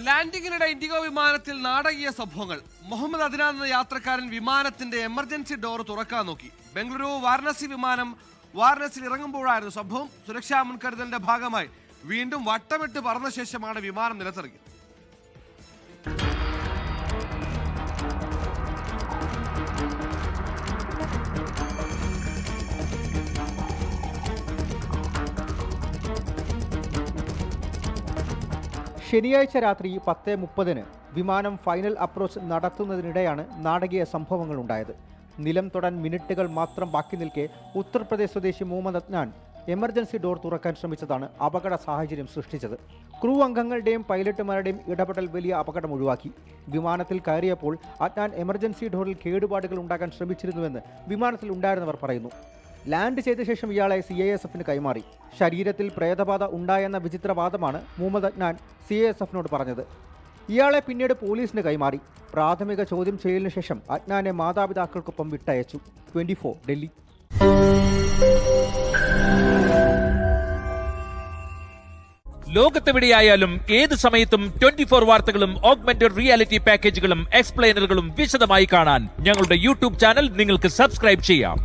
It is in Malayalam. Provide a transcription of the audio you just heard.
ലാൻഡിങ്ങിനിടെ ഇൻഡിഗോ വിമാനത്തിൽ നാടകീയ സംഭവങ്ങൾ. മുഹമ്മദ് അദ്നാൻ എന്ന യാത്രക്കാരൻ വിമാനത്തിന്റെ എമർജൻസി ഡോർ തുറക്കാൻ നോക്കി. ബംഗളൂരു വാരണാസി വിമാനം വാരണാസിയിൽ ഇറങ്ങുമ്പോഴായിരുന്നു സംഭവം. സുരക്ഷാ മുൻകരുതലിന്റെ ഭാഗമായി വീണ്ടും വട്ടമിട്ട് പറന്ന ശേഷമാണ് വിമാനം നിലത്തിറങ്ങിയത്. ശനിയാഴ്ച രാത്രി 10:30 വിമാനം ഫൈനൽ അപ്രോച്ച് നടത്തുന്നതിനിടെയാണ് നാടകീയ സംഭവങ്ങൾ ഉണ്ടായത്. നിലം തൊടാൻ മിനിറ്റുകൾ മാത്രം ബാക്കി നിൽക്കെ ഉത്തർപ്രദേശ് സ്വദേശി മുഹമ്മദ് അദ്നാൻ എമർജൻസി ഡോർ തുറക്കാൻ ശ്രമിച്ചതാണ് അപകട സാഹചര്യം സൃഷ്ടിച്ചത്. ക്രൂ അംഗങ്ങളുടെയും പൈലറ്റുമാരുടെയും ഇടപെടൽ വലിയ അപകടം ഒഴിവാക്കി. വിമാനത്തിൽ കയറിയപ്പോൾ അദ്നാൻ എമർജൻസി ഡോറിൽ കേടുപാടുകൾ ഉണ്ടാക്കാൻ ശ്രമിച്ചിരുന്നുവെന്ന് വിമാനത്തിൽ ഉണ്ടായിരുന്നവർ പറയുന്നു. ലാൻഡ് ചെയ്ത ശേഷം ഇയാളെ CISFന് കൈമാറി. ശരീരത്തിൽ പ്രേതബാധ ഉണ്ടായെന്ന വിചിത്രവാദമാണ് മുഹമ്മദ് അദ്നാൻ CISFനോട് പറഞ്ഞത്. ഇയാളെ പിന്നീട് പോലീസിന് കൈമാറി. പ്രാഥമിക ചോദ്യം ചെയ്യലിന് ശേഷം അദ്നാനെ മാതാപിതാക്കൾക്കൊപ്പം വിട്ടയച്ചു. 24 ഡൽഹി. ലോകത്തെവിടെയായാലും ഏത് സമയത്തും 24 വാർത്തകളും ഓഗ്മെന്റഡ് റിയാലിറ്റി പാക്കേജുകളും എക്സ്പ്ലെയിനറുകളും വിശദമായി കാണാൻ ഞങ്ങളുടെ YouTube ചാനൽ നിങ്ങൾക്ക് സബ്സ്ക്രൈബ് ചെയ്യാം.